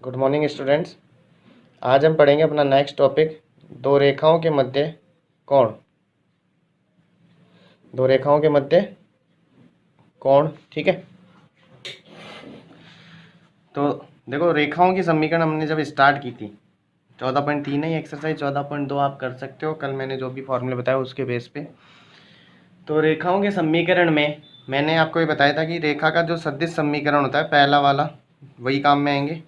Good morning students. आज हम पढ़ेंगे अपना नेक्स्ट टॉपिक, दो रेखाओं के मध्य कोण। दो रेखाओं के मध्य कोण, ठीक है। तो देखो, रेखाओं की समीकरण हमने जब स्टार्ट की थी 14.3 है ये एक्सरसाइज, 14.2 आप कर सकते हो, कल मैंने जो भी फॉर्मूले बताया उसके बेस पे। तो रेखाओं के समीकरण में मैंने आपको ये बताया था कि रेखा का जो सदिश समीकरण होता है पहला वाला, वही काम में आएंगे।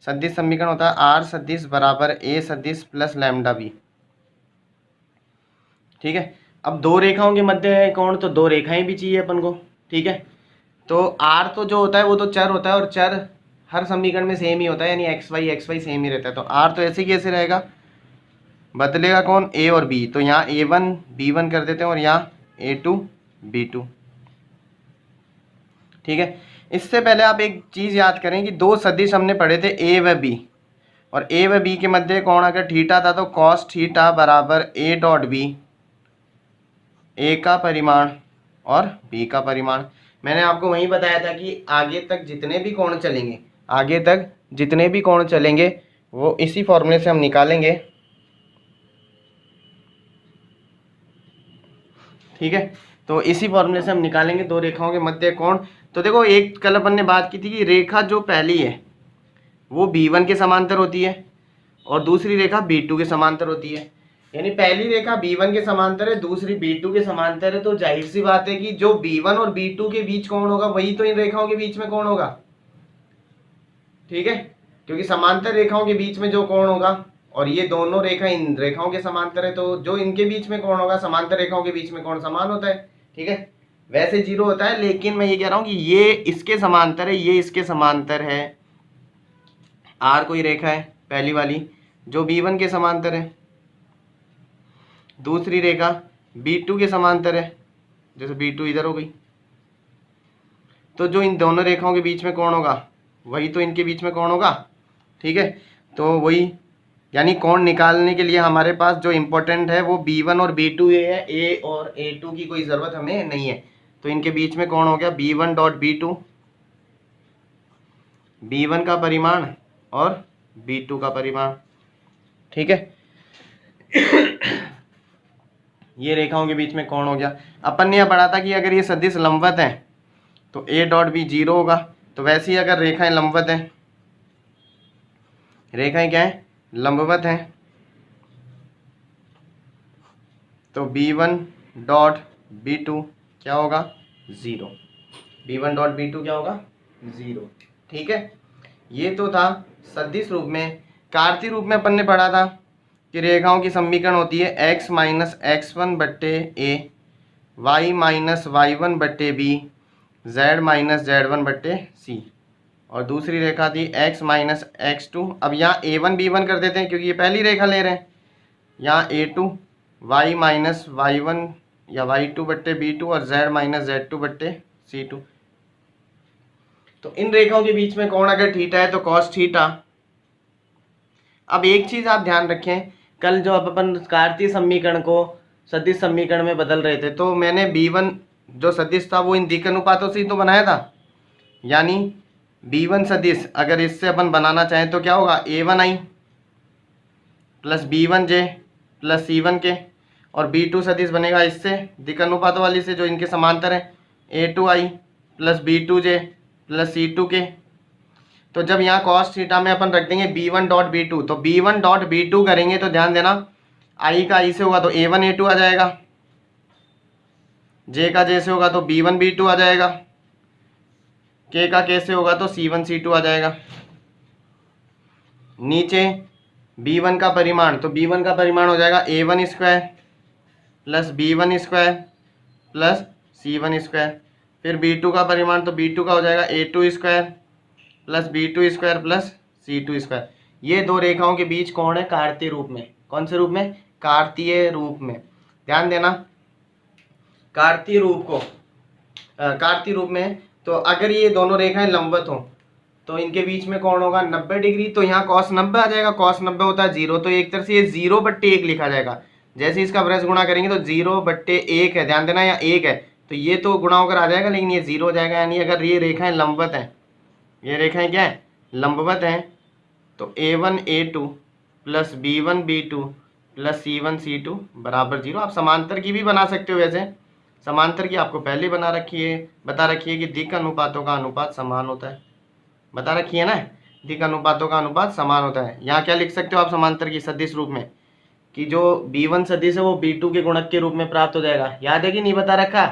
सदिश समीकरण होता है आर सदिश बराबर ए सदिश प्लस लैम्डा बी, ठीक है। अब दो रेखाओं के मध्य है कोण, तो दो रेखाएं भी चाहिए अपन को, ठीक है। तो आर तो जो होता है वो तो चर होता है, और चर हर समीकरण में सेम ही होता है, यानी एक्स वाई सेम ही रहता है। तो आर तो ऐसे कैसे रहेगा, बदलेगा कौन, ए और बी। तो यहाँ a1 b1 कर देते हैं और यहाँ a2 b2, ठीक है। इससे पहले आप एक चीज़ याद करें कि दो सदिश हमने पढ़े थे ए व बी, और ए व बी के मध्य कोण अगर थीटा था तो कॉस थीटा बराबर ए डॉट बी, ए का परिमाण और बी का परिमाण। मैंने आपको वहीं बताया था कि आगे तक जितने भी कोण चलेंगे, आगे तक जितने भी कोण चलेंगे वो इसी फॉर्मूले से हम निकालेंगे, ठीक है। तो इसी फॉर्मूले से हम निकालेंगे दो रेखाओं के मध्य कोण। तो देखो, एक कल अपन ने बात की थी कि रेखा जो पहली है वो b1 के समांतर होती है और दूसरी रेखा b2 के समांतर होती है। यानी पहली रेखा b1 के समांतर है, दूसरी b2 के समांतर है। तो जाहिर सी बात है कि जो b1 और b2 के बीच कोण होगा वही तो इन रेखाओं के बीच में कोण होगा, ठीक है। क्योंकि समांतर रेखाओं के बीच में जो कोण होगा, और ये दोनों रेखा इन रेखाओं के समांतर है, तो जो इनके बीच में कोण होगा, समांतर रेखाओं के बीच में कोण समान होता है, ठीक है। वैसे 0 होता है, लेकिन मैं ये कह रहा हूँ कि ये इसके समांतर है, ये इसके समांतर है। आर कोई रेखा है पहली वाली जो b1 के समांतर है, दूसरी रेखा b2 के समांतर है, जैसे b2 इधर हो गई। तो जो इन दोनों रेखाओं के बीच में कोण होगा वही तो इनके बीच में कोण होगा, ठीक है। तो वही, यानी कोण निकालने के लिए हमारे पास जो इम्पोर्टेंट है वो b1 और b2 है, a और a2 की कोई ज़रूरत हमें नहीं है। तो इनके बीच में कोण हो गया b1 डॉट b2, b1 का परिमाण और b2 का परिमाण, ठीक है। ये रेखाओं के बीच में कोण हो गया। अपन ने यह पढ़ा था कि अगर ये सदिश लंबवत है तो a डॉट बी 0 होगा। तो वैसे ही अगर रेखाएं लंबवत हैं, रेखाएं क्या है, लंबवत हैं, तो b1 डॉट b2 क्या होगा, 0। b1 डॉट b2 क्या होगा, 0, ठीक है। ये तो था सदिश रूप में। कार्तीय रूप में अपन ने पढ़ा था कि रेखाओं की समीकरण होती है x माइनस x1 बट्टे a, y माइनस y1 बट्टे b, z माइनस z1 बट्टे c, और दूसरी रेखा थी x माइनस x2। अब यहाँ a1 b1 कर देते हैं क्योंकि ये पहली रेखा ले रहे हैं। यहाँ a2 y माइनस y1 या y2 बट्टे b2 और z माइनस z2 बट्टे c2। तो इन रेखाओं के बीच में कोण अगर थीटा है तो कॉस थीटा। अब एक चीज आप ध्यान रखें, कल जो अपन कार्तीय समीकरण को सदिश समीकरण में बदल रहे थे तो मैंने b1 जो सदिश था वो इन दिक् अनुपातों से ही तो बनाया था। यानी b1 सदिश अगर इससे अपन बनाना चाहें तो क्या होगा, a1i plus b1j plus c1k, और b2 सदिश बनेगा इससे दिक् अनुपातों वाली से जो इनके समांतर है, a2i plus b2j plus c2k। तो जब यहाँ कॉस थीटा में अपन रख देंगे b1 डॉट b2, तो b1 डॉट b2 करेंगे तो ध्यान देना i का i से होगा तो a1 a2 आ जाएगा, j का j से होगा तो b1 b2 आ जाएगा, k का k से होगा तो c1 c2 आ जाएगा। नीचे b1 का परिमाण, तो b1 का परिमाण हो जाएगा a1 square plus b1 square plus c1 square. फिर b2 का परिमाण, तो b2 का हो जाएगा a2 square plus b2 square plus c2 square. ये दो रेखाओं के बीच कोण है कार्तीय रूप में। कौन से रूप में, कार्तीय रूप में। ध्यान देना, कार्तीय रूप में तो अगर ये दोनों रेखाएं लंबवत हो तो इनके बीच में कोण होगा 90 डिग्री। तो यहाँ कॉस 90 आ जाएगा, कॉस 90 होता है 0, तो एक तरह से ये 0/1 लिखा जाएगा। जैसे इसका ब्रश गुणा करेंगे तो 0/1 है, ध्यान देना यहाँ 1 है तो ये तो गुणा होकर आ जाएगा, लेकिन ये 0 हो जाएगा। यानी अगर ये रेखाएं लंबवत हैं, ये रेखाएं क्या है, लंबवत हैं, तो A1 A2 plus B1 B2 plus C1 C2 बराबर 0। आप समांतर की भी बना सकते हो, वैसे समांतर की आपको पहले बता रखी है कि दिक् अनुपातों का अनुपात समान होता है, बता रखी है ना, दिक् अनुपातों का अनुपात समान होता है। यहाँ क्या लिख सकते हो आप समांतर की सदिश रूप में कि जो B1 सदिश है वो B2 के गुणक के रूप में प्राप्त हो जाएगा। याद है कि नहीं बता रखा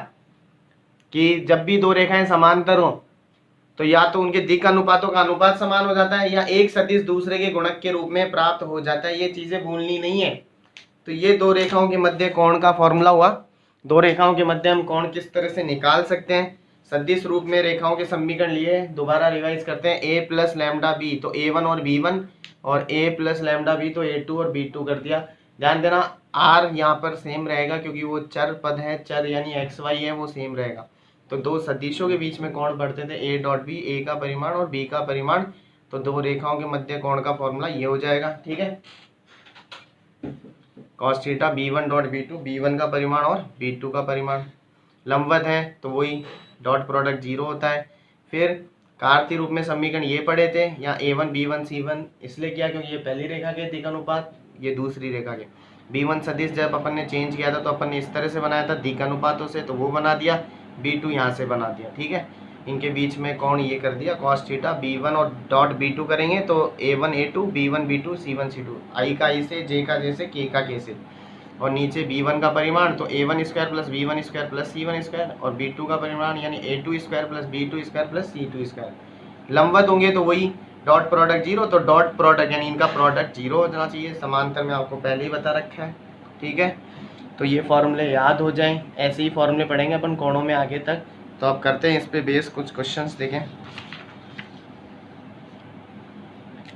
कि जब भी दो रेखाएं समांतर हो तो या तो उनके दिक् अनुपातों का अनुपात समान हो जाता है या एक सदिश दूसरे के गुणक के रूप में प्राप्त हो जाता है। ये चीजें भूलनी नहीं है। तो ये दो रेखाओं के मध्य कोण का फॉर्मूला हुआ। दो रेखाओं के मध्य हम कोण किस तरह से निकाल सकते हैं, सदिश रूप में रेखाओं के समीकरण लिए दोबारा रिवाइज करते हैं। a प्लस लैम्डा बी तो A1 और B1 और a प्लस लैम्डा बी तो A2 और B2 कर दिया। ध्यान देना r यहाँ पर सेम रहेगा क्योंकि वो चर पद है, चर यानी XY है, वो सेम रहेगा। तो दो सदिशों के बीच में कोण बढ़ते थे a डॉट बी, a का परिमाण और b का परिमाण। तो दो रेखाओं के मध्य कोण का फॉर्मूला ये हो जाएगा। ठीक है, cos theta B1 dot B2, B1 का परिमाण और B2 का परिमाण। लंबवत है तो वही डॉट प्रोडक्ट 0 होता है। फिर कार्तीय रूप में समीकरण ये पढ़े थे, यहाँ A1 B1 C1 इसलिए किया क्योंकि ये पहली रेखा के दिक् अनुपात, ये दूसरी रेखा के। B1 सदिश जब अपन ने चेंज किया था तो अपन ने इस तरह से बनाया था दिक् अनुपातों से, तो वो बना दिया। B2 यहाँ से बना दिया। ठीक है, इनके बीच में कोण ये कर दिया cos थीटा। B1 और डॉट B2 करेंगे तो A1 A2 B1 B2 C1 C2, I का I से, J का J से, K का K से, और नीचे B1 का परिमाण तो A1 square plus B1 square plus C1 square, और B2 का परिमाण यानी A2 square plus B2 square plus C2 square. लंबवत होंगे तो वही डॉट प्रोडक्ट 0, तो डॉट प्रोडक्ट यानी इनका प्रोडक्ट 0 हो जाना चाहिए। समांतर में आपको पहले ही बता रखा है। ठीक है, तो ये फॉर्मूले याद हो जाएं। ऐसे ही फॉर्मूले पढ़ेंगे अपन कोणों में आगे तक। तो आप करते हैं इस पे बेस कुछ क्वेश्चंस देखें।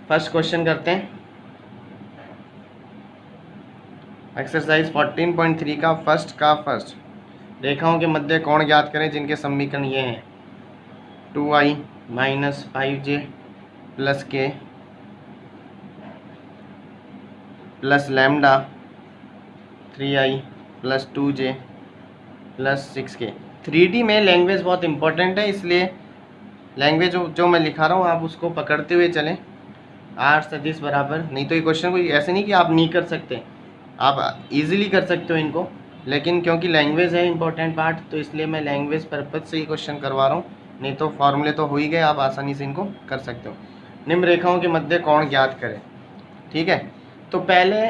फर्स्ट क्वेश्चन करते हैं एक्सरसाइज 14.3 का फर्स्ट। रेखाओं के मध्य कोण ज्ञात करें जिनके समीकरण ये हैं 2i minus 5j plus k plus lambda 3i plus 2j plus 6k। 3D में लैंग्वेज बहुत इंपॉर्टेंट है, इसलिए लैंग्वेज जो मैं लिखा रहा हूँ आप उसको पकड़ते हुए चलें। r सदिश बराबर, नहीं तो ये क्वेश्चन कोई ऐसे नहीं कि आप नहीं कर सकते, आप इजीली कर सकते हो इनको, लेकिन क्योंकि लैंग्वेज है इंपॉर्टेंट पार्ट तो इसलिए मैं लैंग्वेज पर्पज से ही क्वेश्चन करवा रहा हूँ। नहीं तो फॉर्मूले तो हो ही गए, आप आसानी से इनको कर सकते हो। निम्न रेखाओं के मध्य कोण ज्ञात करें। ठीक है, तो पहले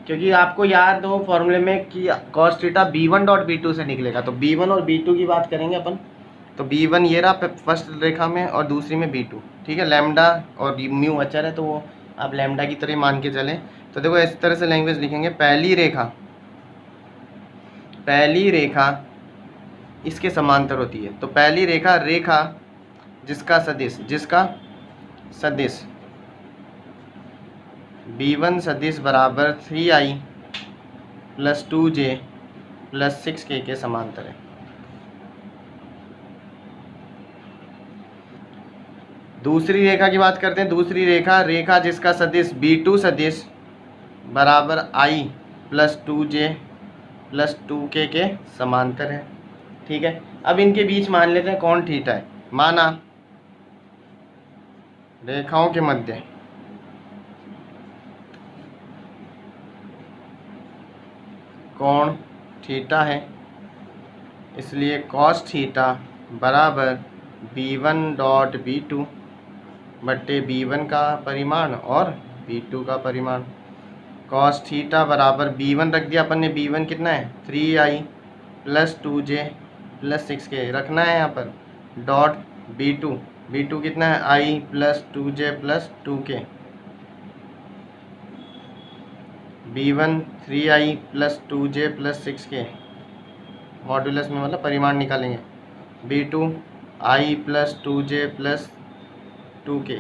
क्योंकि आपको याद हो फॉर्मूले में कि cos theta B1 dot B2 से निकलेगा, तो B1 और B2 की बात करेंगे अपन। तो B1 ये रहा फर्स्ट रेखा में और दूसरी में B2। ठीक है, लैम्डा और म्यू अचर है तो वो आप लैम्डा की तरह मान के चलें। तो देखो इस तरह से लैंग्वेज लिखेंगे, पहली रेखा इसके समांतर होती है। तो पहली रेखा जिसका सदिश B1 सदिश बराबर 3i plus 2j plus 6k के समांतर है। दूसरी रेखा की बात करते हैं। दूसरी रेखा जिसका सदिश B2 सदिश बराबर i plus 2j plus 2k के समांतर है। ठीक है, अब इनके बीच मान लेते हैं कोण थीटा है। माना रेखाओं के मध्य कोण थीटा है, इसलिए cos थीटा बराबर B1 डॉट B2 बट्टे B1 का परिमाण और B2 का परिमाण। cos थीटा बराबर B1 रख दिया अपन ने, B1 कितना है 3i plus 2j plus 6k रखना है यहाँ पर, डॉट B2 कितना है i plus 2j plus 2k। B1 3i plus 2j plus 6k modulus में मतलब परिमाण निकालेंगे। B2 i plus 2j plus 2k।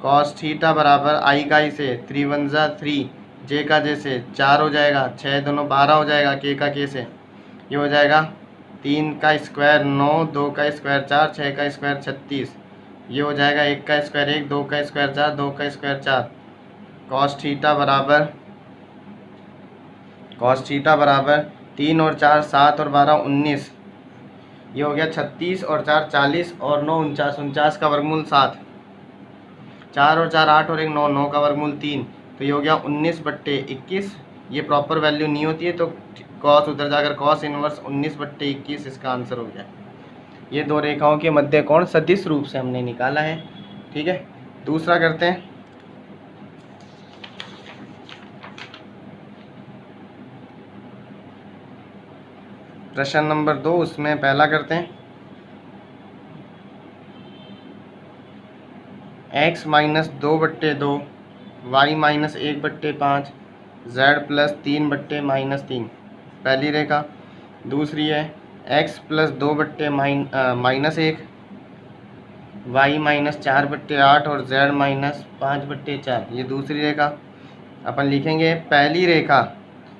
cos theta बराबर i का i से 3 1 3, j का j से 4 हो जाएगा, 6 दोनों 12 हो जाएगा, k का k से ये हो जाएगा 3 का स्क्वायर 9, 2 का स्क्वायर 4, 6 का स्क्वायर 36, ये हो जाएगा 1 का स्क्वायर 1, 2 का स्क्वायर 4, 2 का स्क्वायर 4। cos थीटा बराबर 3 और 4 7 और 12 19, ये हो गया 36 और 4 40 और 9 49, 49 का वर्गमूल 7। 4 और 4 8 और 1 9, 9 का वर्गमूल 3, तो ये हो गया 19/21। ये प्रॉपर वैल्यू नहीं होती है तो कॉस उधर जाकर कॉस इनवर्स 19/21 इसका आंसर हो गया। ये दो रेखाओं के मध्य कोण सदिश रूप से हमने निकाला है। ठीक है, दूसरा करते हैं। प्रश्न नंबर 2, उसमें पहला करते हैं। x - 2/2, y - 1/5, z + 3/-3, पहली रेखा। दूसरी है x + 2/-1, y - 4/8 और z - 5/4, ये दूसरी रेखा। अपन लिखेंगे पहली रेखा,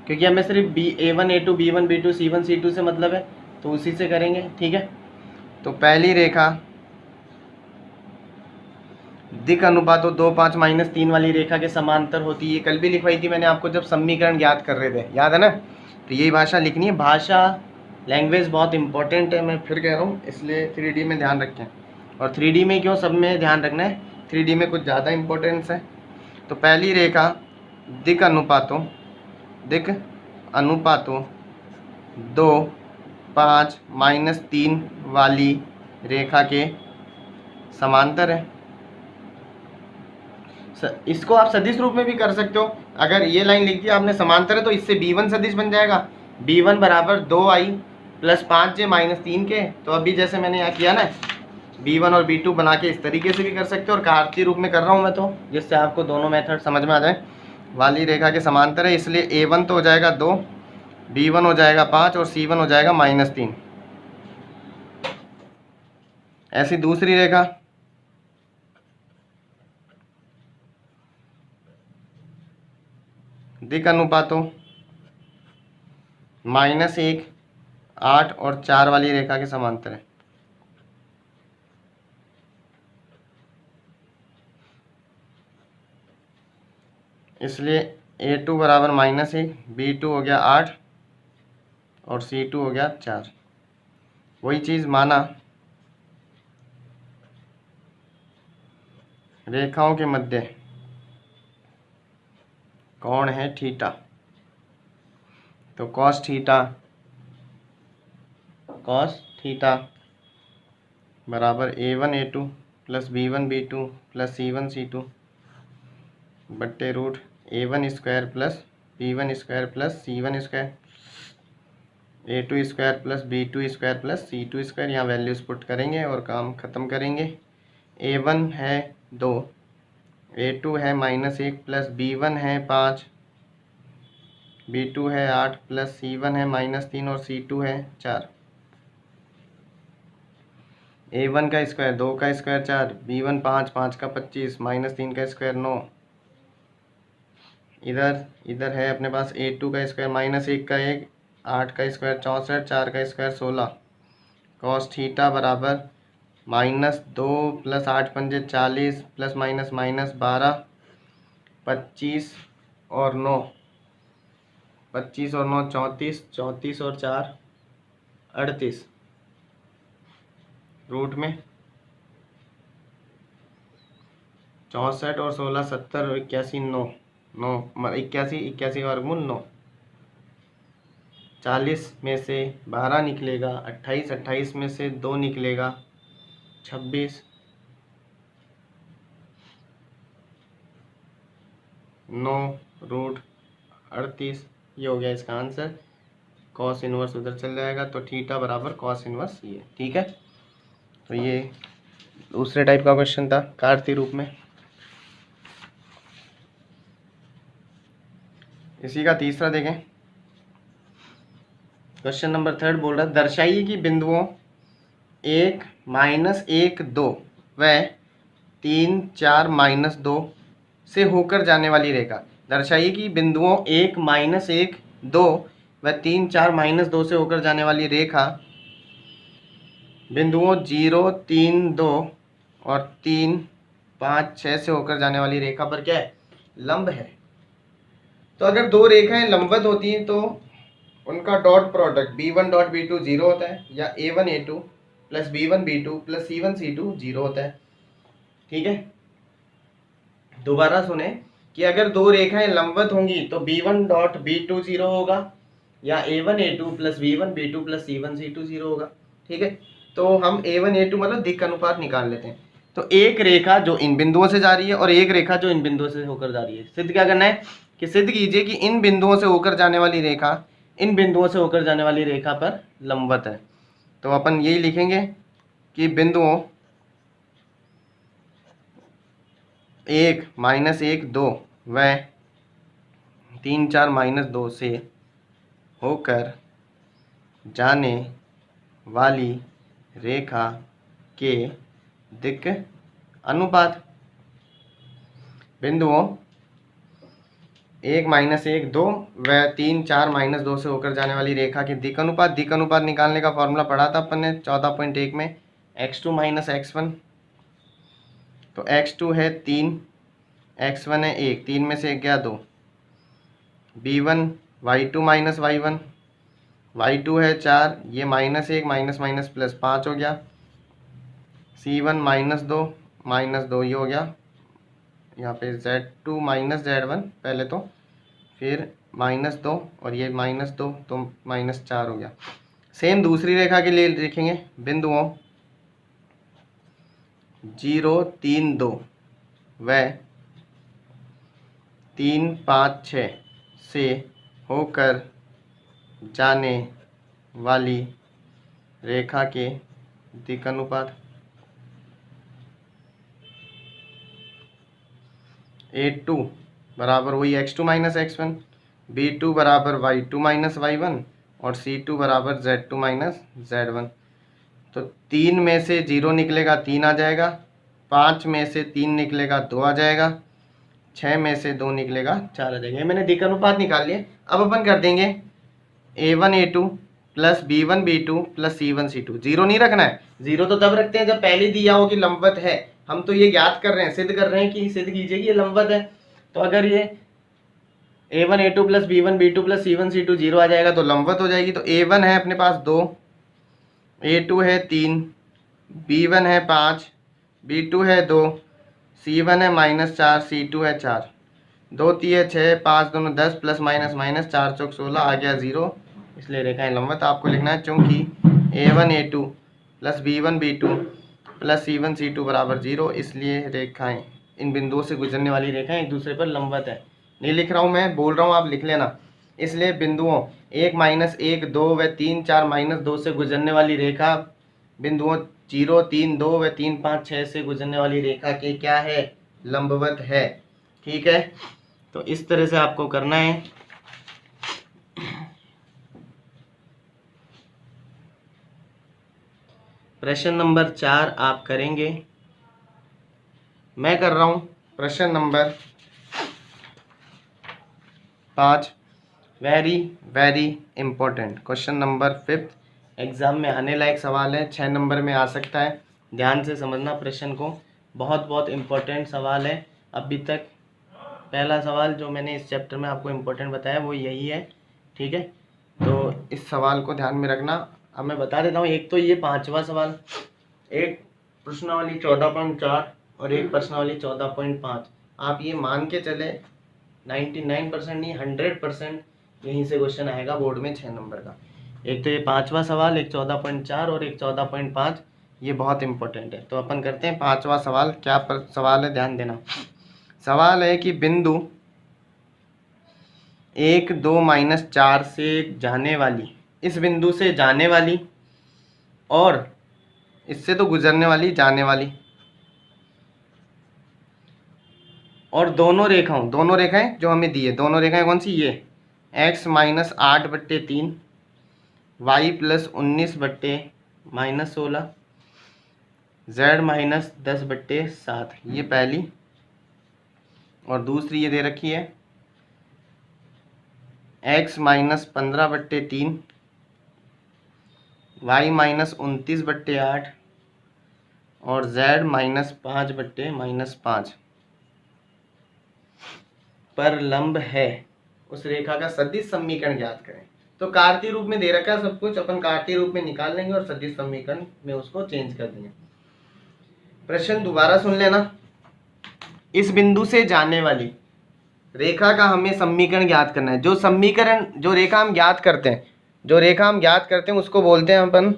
क्योंकि हमें सिर्फ A1 A2 B1 B2 C1 C2 से मतलब है, तो उसी से करेंगे। ठीक है, तो पहली रेखा दिक अनुपातो 2 5 - 3 वाली रेखा के समांतर होती है। ये कल भी लिखवाई थी मैंने आपको जब समीकरण याद कर रहे थे, याद है ना। तो यही भाषा लिखनी है। भाषा लैंग्वेज बहुत इंपॉर्टेंट है, मैं फिर कह रहा हूँ, इसलिए 3D में ध्यान रखें। और 3D में क्यों, सब में ध्यान रखना है, 3D में कुछ ज़्यादा इम्पोर्टेंस है। तो पहली रेखा दिक अनुपातों 2 5 - 3 वाली रेखा के समांतर है। इसको आप सदिश रूप में भी कर सकते हो। अगर ये लाइन लिख दी आपने समांतर है तो इससे B1 सदिश बन जाएगा। B1 = 2i + 5j - 3 के। तो अभी जैसे मैंने यहाँ किया ना, B1 और B2 बना के इस तरीके से भी कर सकते हो, और कार्तीय रूप में कर रहा हूँ मैं, तो जिससे आपको दोनों मेथड समझ में आ जाए। वाली रेखा के समांतर है, इसलिए A1 तो हो जाएगा 2, B1 हो जाएगा 5 और C1 हो जाएगा -3। ऐसी दूसरी रेखा दिक अनुपातों -1 8 और 4 वाली रेखा के समांतर है। इसलिए A2 = -1, B2 हो गया 8 और C2 हो गया 4। वही चीज़ माना रेखाओं के मध्य कोण है थीटा, तो cos थीटा बराबर A1 A2 + B1 B2 + C1 C2 बट्टे root A1² + B1² + C1², A2² + B2² + C2²। यहाँ वैल्यूज पुट करेंगे और काम ख़त्म करेंगे। A1 है 2, A2 है -1 + B1 है 5, B2 है 8 + C1 है -3 और C2 है 4। A1 का स्क्वायर 2 का स्क्वायर 4, B1 5 5 का 25 -3 का स्क्वायर 9। इधर है अपने पास A2 का स्क्वायर -1 का 1, 8 का स्क्वायर 64, 4 का स्क्वायर 16। cos थीटा बराबर -2 + 8 पंजे 40 ± -12, 25 और 9 34, 34 और 4 38, रूट में 64 और 16 70 और 81 9 81 वर्गमूल 9। 40 में से 12 निकलेगा, 28 में से 2 निकलेगा, 26, 9 रूट 38। ये हो गया इसका आंसर। cos इनवर्स उधर चल जाएगा, तो थीटा बराबर cos इनवर्स ये। ठीक है, तो ये दूसरे टाइप का क्वेश्चन था कार्तीय रूप में। इसी का तीसरा देखें। क्वेश्चन नंबर 3 बोल रहा है, दर्शाइए कि बिंदुओं 1 -1 2 व 3 4 -2 से होकर जाने वाली रेखा। दर्शाइए कि बिंदुओं 1 -1 2 व 3 4 -2 से होकर जाने वाली रेखा बिंदुओं 0 3 2 और 3 5 6 से होकर जाने वाली रेखा पर क्या है, लंब है। तो अगर दो रेखाएं लंबवत होती हैं तो उनका डॉट प्रोडक्ट B1.B2 0 होता है, या A1 A2 + B1 B2 + C1 C2 0 होता है। ठीक है, दोबारा सुने कि अगर दो रेखाएं लंबवत होंगी तो B1 डॉट B2 0 होगा या A1 A2 plus B1 B2 plus C1 C2 0 होगा। ठीक है, तो हम A1 A2 मतलब दिक् अनुपात निकाल लेते हैं। तो एक रेखा जो इन बिंदुओं से जा रही है और एक रेखा जो इन बिंदुओं से होकर जा रही है, सिद्ध क्या करना है कि सिद्ध कीजिए कि इन बिंदुओं से होकर जाने वाली रेखा इन बिंदुओं से होकर जाने वाली रेखा पर लंबवत है। तो अपन यही लिखेंगे कि बिंदुओं 1 -1 2 व 3 4 -2 से होकर जाने वाली रेखा के दिक् अनुपात। बिंदुओं 1 -1 2 व 3 4 -2 से होकर जाने वाली रेखा के दिक् अनुपात निकालने का फॉर्मूला पढ़ा था अपन ने 14.1 में, x2 - x1। तो x2 है 3, x1 है 1, 3 में से 1 गया 2। b1 y2 - y1, y2 है 4, ये -1 प्लस 5 हो गया। c1 -2 ये हो गया, यहाँ पे z2 - z1 पहले तो, फिर -2 और ये -2 तो -4 हो गया। सेम दूसरी रेखा के लिए लिखेंगे बिंदुओं 0 3 2 व 3 5 6 से होकर जाने वाली रेखा के दिक् अनुपात। A2 बराबर वही x2 - x1, B2 बराबर y2 - y1 और C2 बराबर z2 - z1। तो 3 में से 0 निकलेगा 3 आ जाएगा, 5 में से 3 निकलेगा 2 आ जाएगा, 6 में से 2 निकलेगा 4 आ जाएगा। ये मैंने दिक् अनुपात निकाल लिए। अब अपन कर देंगे A1 A2 plus B1 B2 plus C1 C2। 0 नहीं रखना है, 0 तो तब रखते हैं जब पहले दिया हो कि लंबवत है। हम तो ये ज्ञात कर रहे हैं, सिद्ध कर रहे हैं कि सिद्ध कीजिए कि ये लंबवत है। तो अगर ये A1 A2 plus B1 B2 plus C1 C2 0 आ जाएगा तो लंबवत हो जाएगी। तो A1 है अपने पास 2, A2 है 3, B1 है 5, B2 है 2, C1 है -4, C2 है 4। 2 3 6 5 दोनों 10 प्लस माइनस 4 चौक 16 आ गया 0, इसलिए रेखाएं लंबवत आपको लिखना है। चूँकि A1 A2 plus B1 B2 plus C1 C2 बराबर 0, इसलिए रेखाएं इन बिंदुओं से गुजरने वाली रेखाएं एक दूसरे पर लंबवत है। नहीं लिख रहा हूँ मैं, बोल रहा हूँ, आप लिख लेना। इसलिए बिंदुओं 1 -1 2 व 3 4 -2 से गुजरने वाली रेखा बिंदुओं 0 3 2 व 3 5 6 से गुजरने वाली रेखा के क्या है, लंबवत है। ठीक है, तो इस तरह से आपको करना है। प्रश्न नंबर 4 आप करेंगे, मैं कर रहा हूं प्रश्न number 5। Very very important question number 5, exam में आने लायक सवाल है, 6 नंबर में आ सकता है। ध्यान से समझना प्रश्न को, बहुत बहुत इम्पोर्टेंट सवाल है। अभी तक पहला सवाल जो मैंने इस चैप्टर में आपको इम्पोर्टेंट बताया वो यही है। ठीक है, तो इस सवाल को ध्यान में रखना। अब मैं बता देता हूँ, एक तो ये 5वां सवाल, एक प्रश्नावली 14.4 और एक प्रश्नावली 14.5। आप ये मान के चले 99% नहीं 100% यहीं से क्वेश्चन आएगा बोर्ड में 6 नंबर का। एक तो ये 5वां सवाल, एक 14.4 और एक 14.5, ये बहुत इंपॉर्टेंट है। तो अपन करते हैं 5वां सवाल। क्या सवाल है, ध्यान देना। सवाल है कि बिंदु 1 2 -4 से जाने वाली, इस बिंदु से जाने वाली और इससे तो गुजरने वाली, जाने वाली, और दोनों रेखाएं जो हमें दी है, दोनों रेखाएं कौन सी, ये x -8/3 y +19/-16 z -10/7, ये पहली। और दूसरी ये दे रखी है x -15/3 y -29/8 और z -5/-5 पर लंब है। उस रेखा का सदिश समीकरण ज्ञात करें। तो कार्तीय रूप में दे रखा है सब कुछ, अपन कार्तीय रूप में निकाल लेंगे और सदिश समीकरण में उसको चेंज कर देंगे। प्रश्न दोबारा सुन लेना। इस बिंदु से जाने वाली रेखा का हमें समीकरण ज्ञात करना है। जो समीकरण, जो रेखा हम ज्ञात करते हैं, जो रेखा हम ज्ञात करते हैं उसको बोलते हैं अपन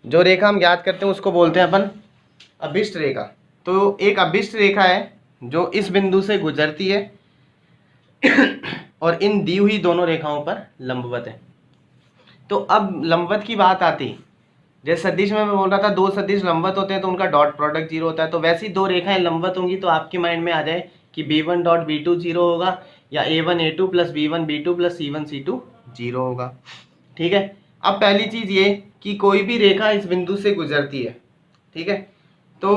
जो रेखा हम ज्ञात करते हैं उसको बोलते हैं अपन अभिष्ट रेखा। तो एक अभिष्ट रेखा है जो इस बिंदु से गुजरती है और इन दी हुई दोनों रेखाओं पर लंबवत है। तो अब लंबवत की बात आती, जैसे सदिश में मैं बोल रहा था दो सदिश लंबवत होते हैं तो उनका डॉट प्रोडक्ट जीरो होता है। तो वैसी दो रेखाएं लंबवत होंगी तो आपके माइंड में आ जाए कि b1 डॉट b2 जीरो होगा या a1 a2 plus b1 b2 plus c1 c2 zero होगा। ठीक है। अब पहली चीज ये कि कोई भी रेखा इस बिंदु से गुजरती है, ठीक है, तो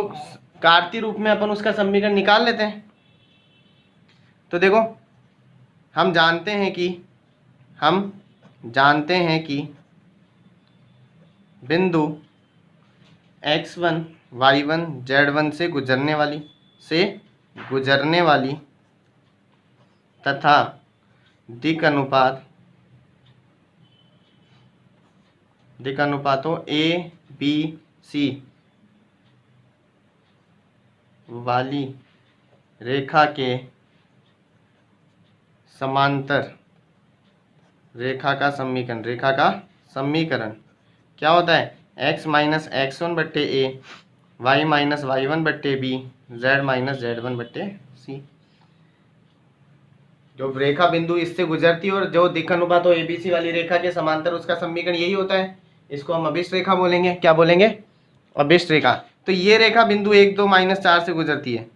कार्तीय रूप में अपन उसका समीकरण निकाल लेते हैं। तो देखो हम जानते हैं कि बिंदु x1 y1 z1 से गुजरने वाली तथा दिक् अनुपातों a b c वाली रेखा के समांतर रेखा का समीकरण क्या होता है? x माइनस x1 बट्टे ए, y माइनस y1 बट्टे बी, z माइनस z1 बट्टे सी। जो रेखा बिंदु इससे गुजरती है और जो दिक् अनुपात हो एबीसी वाली रेखा के समांतर, उसका समीकरण यही होता है। इसको हम अभिष्ट रेखा बोलेंगे। क्या बोलेंगे? अभिष्ट रेखा। तो ये रेखा बिंदु 1 2 माइनस 4 से गुजरती है।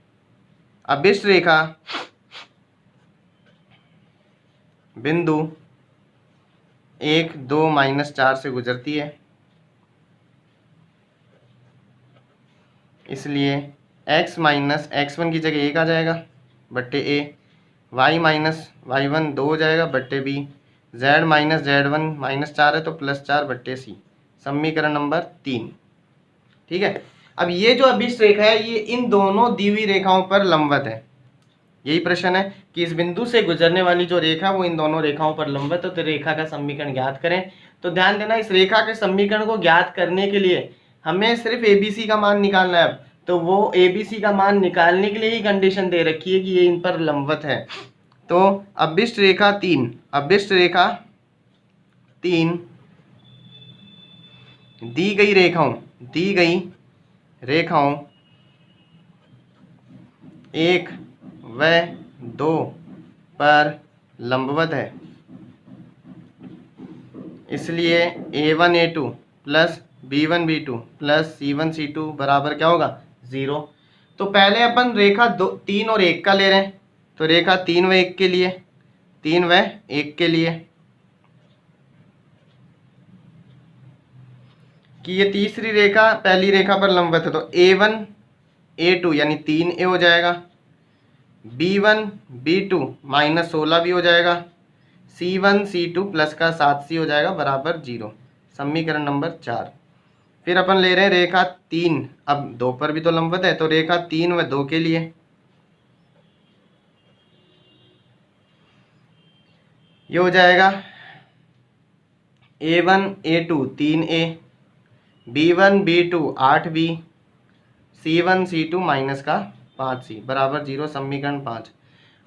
अभिष्ट रेखा बिंदु 1 2 माइनस 4 से गुजरती है, इसलिए x माइनस x1 की जगह 1 आ जाएगा बट्टे ए, y माइनस y1 2 हो जाएगा बट्टे B, z minus z1 minus 4 है तो प्लस 4 बट्टे सी। समीकरण नंबर 3। ठीक है। अब ये जो अभिष्ट रेखा है ये इन दोनों दी हुई रेखाओं पर लंबवत है। यही प्रश्न है कि इस बिंदु से गुजरने वाली जो रेखा वो इन दोनों रेखाओं पर लंबवत है, तो रेखा का समीकरण ज्ञात करें। तो ध्यान देना, इस रेखा के समीकरण को ज्ञात करने के लिए हमें सिर्फ एबीसी का मान निकालना है। तो वो एबीसी का मान निकालने के लिए ही कंडीशन दे रखी है कि ये इन पर लंबवत है। तो अभिष्ट रेखा 3 दी गई रेखाओं 1 व 2 पर लंबवत है, इसलिए a1 a2 plus b1 b2 plus c1 c2 बराबर क्या होगा? 0। तो पहले अपन रेखा 3 और 1 का ले रहे हैं। तो रेखा 3 व 1 के लिए कि ये तीसरी रेखा पहली रेखा पर लंबवत है, तो a1 a2 यानी 3a हो जाएगा, b1 b2 माइनस 16 भी हो जाएगा, c1 c2 प्लस का 7c हो जाएगा बराबर 0। समीकरण नंबर 4। फिर अपन ले रहे हैं रेखा 3, अब 2 पर भी तो लंबवत है, तो रेखा 3 व 2 के लिए ये हो जाएगा a1 a2 3a, b1 b2 8b, c1 c2 minus का 5c बराबर 0। समीकरण 5।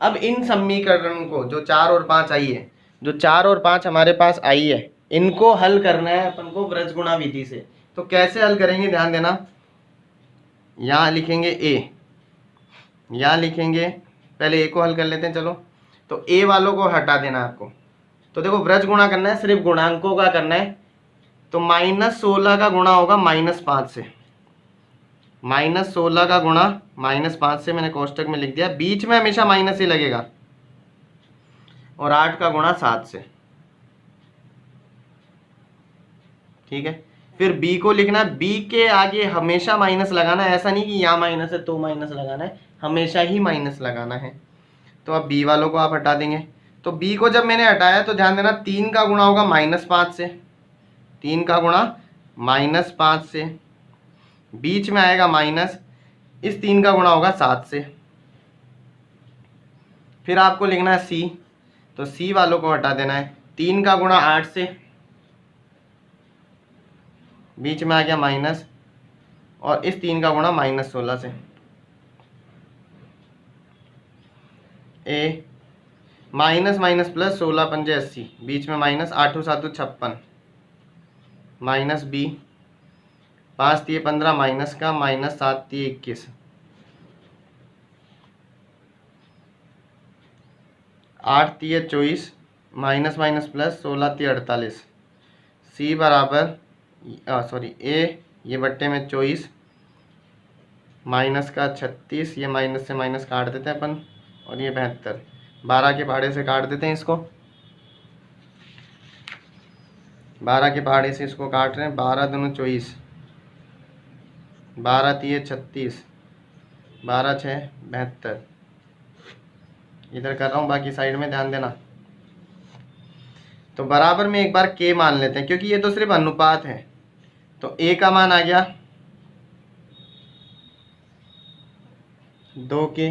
अब इन समीकरणों को जो 4 और 5 आई है, जो 4 और 5 हमारे पास आई है, इनको हल करना है अपन को व्रजगुणा विधि से। तो कैसे हल करेंगे? ध्यान देना, यहाँ लिखेंगे a, यहाँ लिखेंगे, पहले a को हल कर लेते हैं। चलो, तो a वालों को हटा देना आपको। तो देखो व्रज गुणा करना है, सिर्फ गुणांकों का करना है। तो -16 का गुणा होगा -5 से, -16 का गुणा -5 से मैंने कोष्टक में लिख दिया, बीच में हमेशा माइनस ही लगेगा, और 8 का गुणा 7 से। ठीक है। फिर b को लिखना है, b के आगे हमेशा माइनस लगाना है, ऐसा नहीं कि यहाँ माइनस है तो माइनस लगाना है, हमेशा ही माइनस लगाना है। तो अब b वालों को आप हटा देंगे। तो b को जब मैंने हटाया तो ध्यान देना 3 का गुणा होगा -5 से, 3 का गुणा -5 से, बीच में आएगा माइनस, इस 3 का गुणा होगा 7 से। फिर आपको लिखना है सी, तो सी वालों को हटा देना है। 3 का गुणा 8 से, बीच में आ गया माइनस, और इस 3 का गुणा -16 से। ए माइनस माइनस प्लस 16 पंजे 80, बीच में माइनस, 8 7 56, माइनस बी, 5 3 15 माइनस का, माइनस 7 3 21, 8 3 24, माइनस माइनस प्लस 16 3 48, सी बराबर सॉरी ए ये बट्टे में 24, माइनस का 36, ये माइनस से माइनस काट देते हैं अपन, और ये 72, 12 के पहाड़े से काट देते हैं इसको, 12 के पहाड़े से इसको काट रहे हैं, 12 दूनी 24, 12 3 36, 12 6 72, इधर कर रहा हूँ, बाकी साइड में ध्यान देना। तो बराबर में एक बार के मान लेते हैं, क्योंकि ये तो सिर्फ अनुपात है। तो ए का मान आ गया 2 के,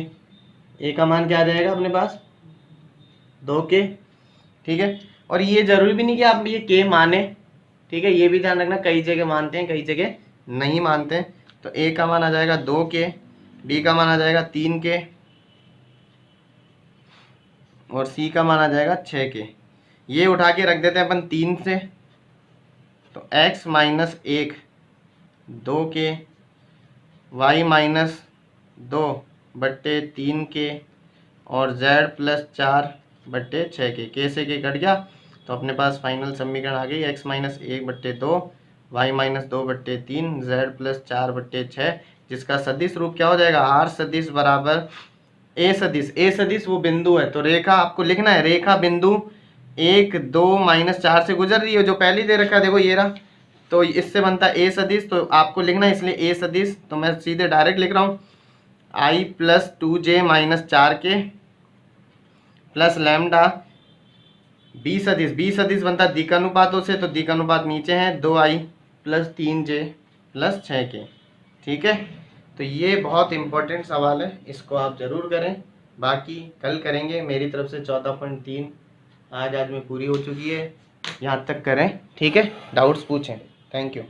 ए का मान क्या आ जाएगा अपने पास 2 के, ठीक है। और ये जरूरी भी नहीं कि आप ये के माने, ठीक है, ये भी ध्यान रखना, कई जगह मानते हैं कई जगह नहीं मानते हैं। तो ए का मान आ जाएगा 2 के, बी का मान आ जाएगा 3 के, और सी का मान आ जाएगा 6 के। ये उठा के रख देते हैं अपन 3 से, तो x माइनस 1 2 के, y माइनस 2 बट्टे 3 के, और z प्लस 4 बट्टे 6 के से के कट गया, तो अपने पास फाइनल समीकरण आ गई x माइनस 1 बट्टे 2, y माइनस 2 बट्टे 3, z प्लस 4 बट्टे 6, जिसका सदिश रूप क्या हो जाएगा, r सदिश बराबर ए सदिश। ए सदिश वो बिंदु है, तो रेखा आपको लिखना है, रेखा बिंदु 1 2 -4 से गुजर रही है, जो पहली दे रखा है देखो ये रहा, तो इससे बनता है ए सदिश, तो आपको लिखना है इसलिए ए सदिश। तो मैं सीधे डायरेक्ट लिख रहा हूँ i प्लस 2j माइनस 4 के प्लस लैम्डा, बी सदिश बनता है दिकानुपातों से, तो दिकानुपात नीचे है 2i प्लस 3j प्लस 6 के, ठीक है। तो ये बहुत इंपॉर्टेंट सवाल है, इसको आप ज़रूर करें, बाकी कल करेंगे। मेरी तरफ से 14.3 आज में पूरी हो चुकी है, यहाँ तक करें, ठीक है। डाउट्स पूछें। Thank you.